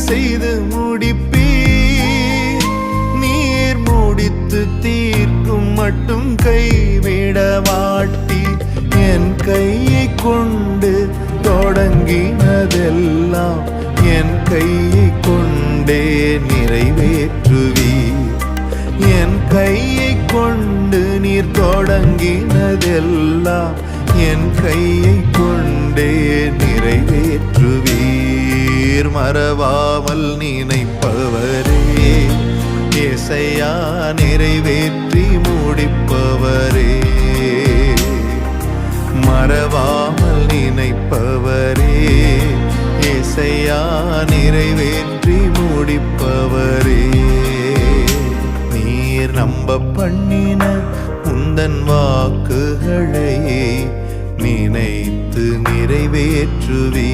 செய்து முடிப்பீர். நீர் முடித்து தீர்க்கும் மட்டும் கைவிட மாட்டீர். என் கையை கொண்டு தொடங்கினதெல்லாம் என் கையை கொண்டே நிறைவேற்றுவீர். என் கையை கொண்டு நீர் தொடங்கினதெல்லாம் என் கையை கொண்டே நிறைவேற்றுவீர். மறவாமல் நினைப்பவரே ஏசையா, நிறைவேற்றி முடிப்பவரே. மறவாமல் நினைப்பவரே ஏசையா, நிறைவேற்றி முடிப்பவரே. நீர் நம்ப பண்ணின உந்தன் வாக்குகளை நினைத்து நிறைவேற்றுவீர்.